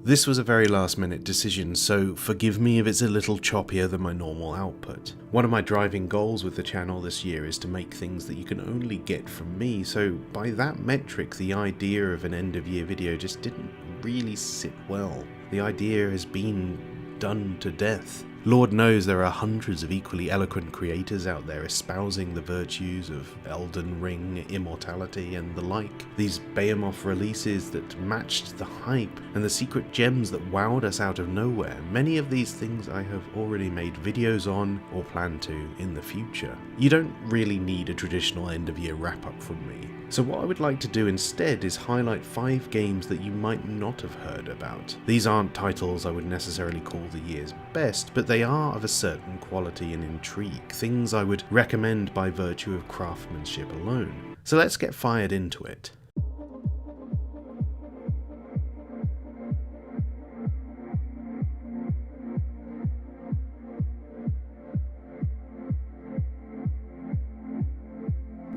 This was a very last minute decision, so forgive me if it's a little choppier than my normal output. One of my driving goals with the channel this year is to make things that you can only get from me, so by that metric the idea of an end of year video just didn't really sit well. The idea has been done to death. Lord knows there are hundreds of equally eloquent creators out there espousing the virtues of Elden Ring, immortality and the like. These Behemoth releases that matched the hype and the secret gems that wowed us out of nowhere. Many of these things I have already made videos on or plan to in the future. You don't really need a traditional end of year wrap up from me. So what I would like to do instead is highlight 5 games that you might not have heard about. These aren't titles I would necessarily call the year's best, but they are of a certain quality and intrigue, things I would recommend by virtue of craftsmanship alone. So let's get fired into it.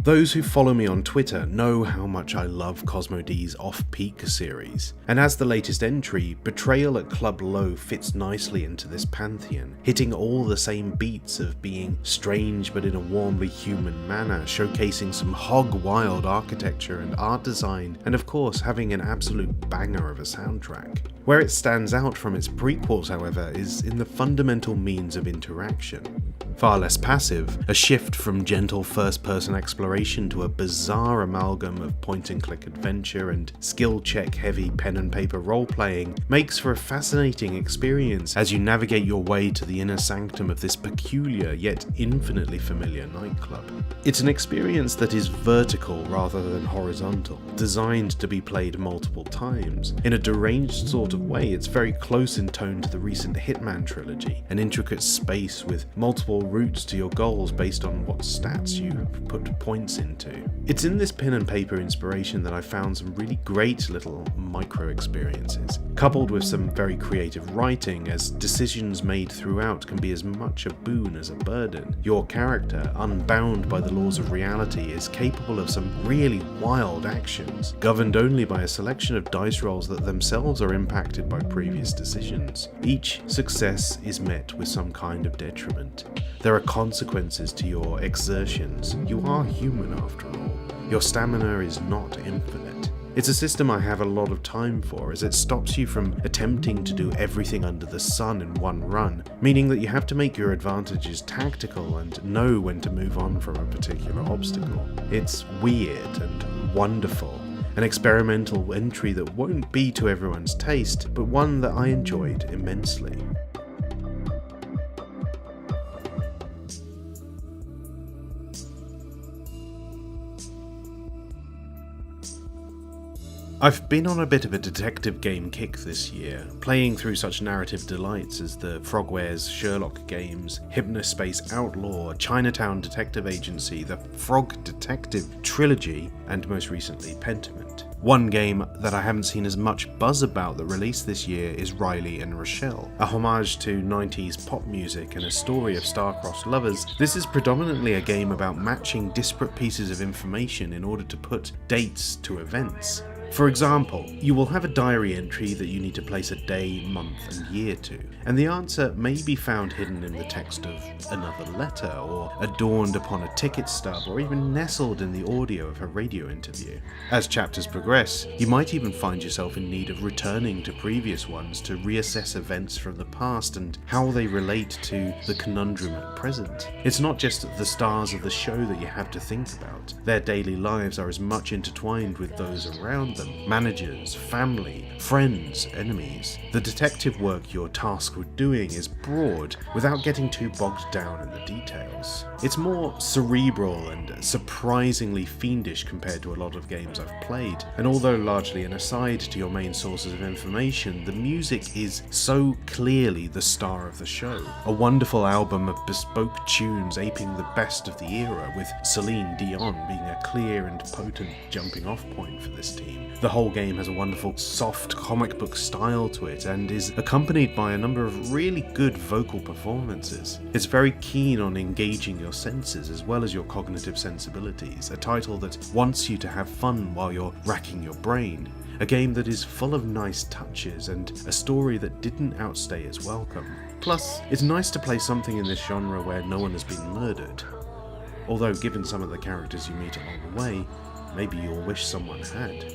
Those who follow me on Twitter know how much I love Cosmo D's Off-Peak series, and as the latest entry, Betrayal at Club Low fits nicely into this pantheon, hitting all the same beats of being strange but in a warmly human manner, showcasing some hog-wild architecture and art design, and of course having an absolute banger of a soundtrack. Where it stands out from its prequels, however, is in the fundamental means of interaction. Far less passive, a shift from gentle first-person exploration to a bizarre amalgam of point-and-click adventure and skill-check-heavy pen-and-paper role-playing makes for a fascinating experience as you navigate your way to the inner sanctum of this peculiar yet infinitely familiar nightclub. It's an experience that is vertical rather than horizontal, designed to be played multiple times. In a deranged sort of way, it's very close in tone to the recent Hitman trilogy, an intricate space with multiple routes to your goals based on what stats you put points into. It's in this pen and paper inspiration that I found some really great little micro experiences, coupled with some very creative writing, as decisions made throughout can be as much a boon as a burden. Your character, unbound by the laws of reality, is capable of some really wild actions, governed only by a selection of dice rolls that themselves are impacted by previous decisions. Each success is met with some kind of detriment. There are consequences to your exertions. You are human after all. Your stamina is not infinite. It's a system I have a lot of time for, as it stops you from attempting to do everything under the sun in one run, meaning that you have to make your advantages tactical and know when to move on from a particular obstacle. It's weird and wonderful. An experimental entry that won't be to everyone's taste, but one that I enjoyed immensely. I've been on a bit of a detective game kick this year, playing through such narrative delights as the Frogwares Sherlock games, Hypnospace Outlaw, Chinatown Detective Agency, the Frog Detective Trilogy, and most recently Pentiment. One game that I haven't seen as much buzz about that released this year is Riley and Rochelle. A homage to 90s pop music and a story of star-crossed lovers, this is predominantly a game about matching disparate pieces of information in order to put dates to events. For example, you will have a diary entry that you need to place a day, month and year to, and the answer may be found hidden in the text of another letter, or adorned upon a ticket stub, or even nestled in the audio of a radio interview. As chapters progress, you might even find yourself in need of returning to previous ones to reassess events from the past and how they relate to the conundrum at present. It's not just the stars of the show that you have to think about. Their daily lives are as much intertwined with those around them. Managers, family, friends, enemies. The detective work you're tasked with doing is broad without getting too bogged down in the details. It's more cerebral and surprisingly fiendish compared to a lot of games I've played, and although largely an aside to your main sources of information, the music is so clearly the star of the show. A wonderful album of bespoke tunes aping the best of the era, with Celine Dion being a clear and potent jumping off point for this team. The whole game has a wonderful soft comic book style to it and is accompanied by a number of really good vocal performances. It's very keen on engaging your senses as well as your cognitive sensibilities, a title that wants you to have fun while you're racking your brain. A game that is full of nice touches and a story that didn't outstay its welcome. Plus, it's nice to play something in this genre where no one has been murdered. Although, given some of the characters you meet along the way, maybe you'll wish someone had.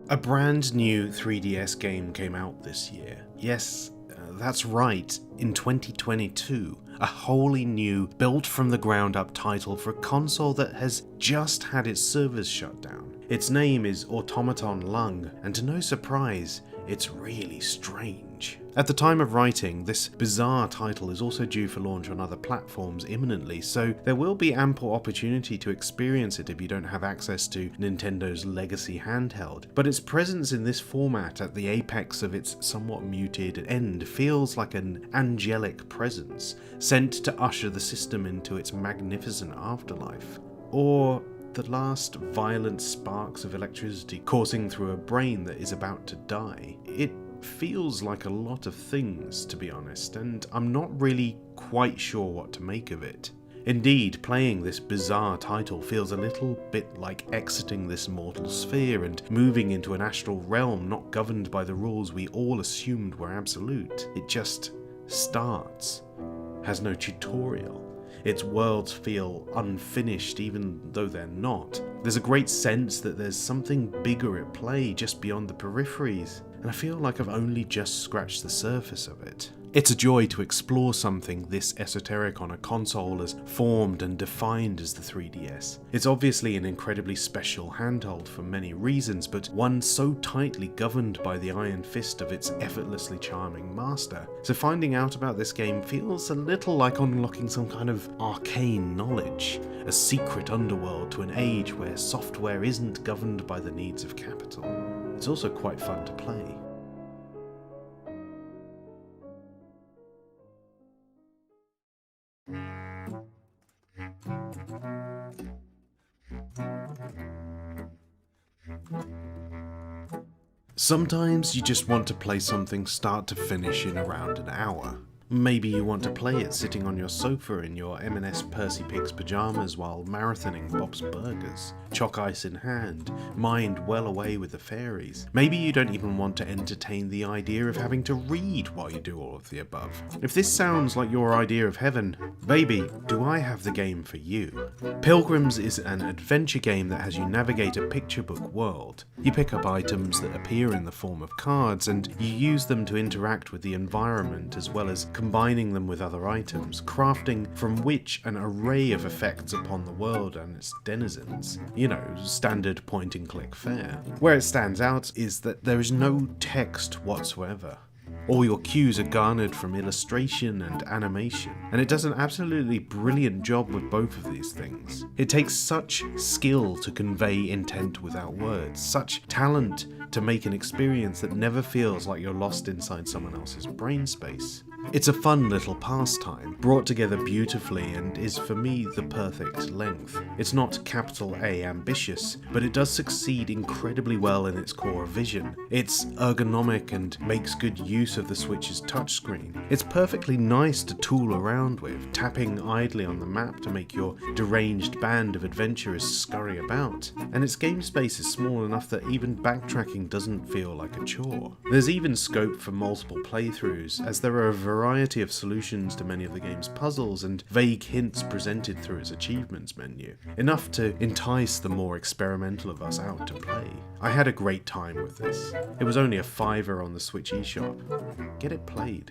A brand new 3DS game came out this year. Yes, that's right, in 2022. A wholly new, built from the ground up title for a console that has just had its servers shut down. Its name is Automaton Lung, and to no surprise, it's really strange. At the time of writing, this bizarre title is also due for launch on other platforms imminently, so there will be ample opportunity to experience it if you don't have access to Nintendo's legacy handheld. But its presence in this format at the apex of its somewhat muted end feels like an angelic presence, sent to usher the system into its magnificent afterlife. Or the last violent sparks of electricity coursing through a brain that is about to die. It feels like a lot of things, to be honest, and I'm not really quite sure what to make of it. Indeed, playing this bizarre title feels a little bit like exiting this mortal sphere and moving into an astral realm not governed by the rules we all assumed were absolute. It just starts, has no tutorial. Its worlds feel unfinished even though they're not. There's a great sense that there's something bigger at play just beyond the peripheries, and I feel like I've only just scratched the surface of it. It's a joy to explore something this esoteric on a console as formed and defined as the 3DS. It's obviously an incredibly special handheld for many reasons, but one so tightly governed by the iron fist of its effortlessly charming master. So finding out about this game feels a little like unlocking some kind of arcane knowledge, a secret underworld to an age where software isn't governed by the needs of capital. It's also quite fun to play. Sometimes you just want to play something start to finish in around an hour. Maybe you want to play it sitting on your sofa in your M&S Percy Pig's pyjamas while marathoning Bob's Burgers, chalk ice in hand, mind well away with the fairies. Maybe you don't even want to entertain the idea of having to read while you do all of the above. If this sounds like your idea of heaven, baby, do I have the game for you. Pilgrims is an adventure game that has you navigate a picture book world. You pick up items that appear in the form of cards, and you use them to interact with the environment as well as combining them with other items, crafting from which an array of effects upon the world and its denizens. You know, standard point and click fare. Where it stands out is that there is no text whatsoever. All your cues are garnered from illustration and animation, and it does an absolutely brilliant job with both of these things. It takes such skill to convey intent without words, such talent to make an experience that never feels like you're lost inside someone else's brain space. It's a fun little pastime, brought together beautifully and is for me the perfect length. It's not capital A ambitious, but it does succeed incredibly well in its core vision. It's ergonomic and makes good use of the Switch's touchscreen. It's perfectly nice to tool around with, tapping idly on the map to make your deranged band of adventurers scurry about. And its game space is small enough that even backtracking doesn't feel like a chore. There's even scope for multiple playthroughs, as there are a variety of solutions to many of the game's puzzles and vague hints presented through its achievements menu, enough to entice the more experimental of us out to play. I had a great time with this. It was only a $5 on the Switch eShop. Get it played.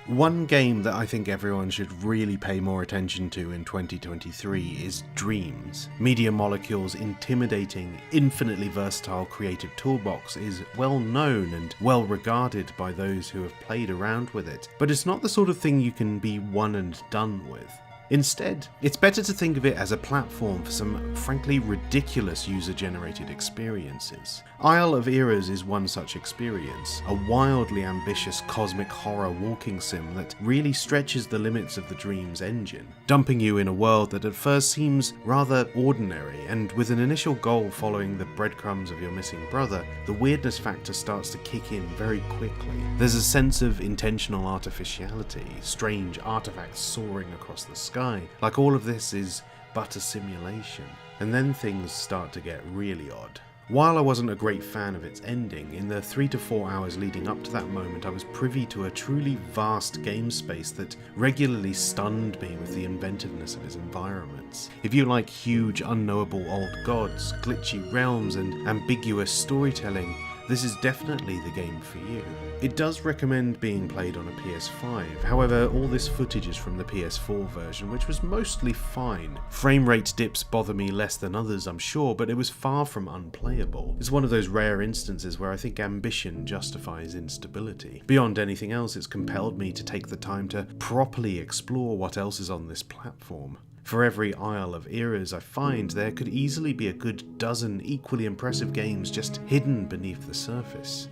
One game that I think everyone should really pay more attention to in 2023 is Dreams. Media Molecule's intimidating, infinitely versatile creative toolbox is well known and well regarded by those who have played around with it, but it's not the sort of thing you can be one and done with. Instead, it's better to think of it as a platform for some frankly ridiculous user-generated experiences. Isle of Eras is one such experience, a wildly ambitious cosmic horror walking sim that really stretches the limits of the Dream's engine, dumping you in a world that at first seems rather ordinary, and with an initial goal following the breadcrumbs of your missing brother, the weirdness factor starts to kick in very quickly. There's a sense of intentional artificiality, strange artifacts soaring across the sky, like all of this is but a simulation. And then things start to get really odd. While I wasn't a great fan of its ending, in the 3 to 4 hours leading up to that moment I was privy to a truly vast game space that regularly stunned me with the inventiveness of its environments. If you like huge, unknowable old gods, glitchy realms, and ambiguous storytelling, this is definitely the game for you. It does recommend being played on a PS5, however all this footage is from the PS4 version, which was mostly fine. Frame rate dips bother me less than others, I'm sure, but it was far from unplayable. It's one of those rare instances where I think ambition justifies instability. Beyond anything else, it's compelled me to take the time to properly explore what else is on this platform. For every Isle of Eras I find, there could easily be a good dozen equally impressive games just hidden beneath the surface.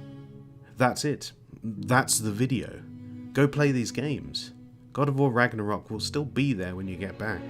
That's it. That's the video. Go play these games. God of War Ragnarok will still be there when you get back.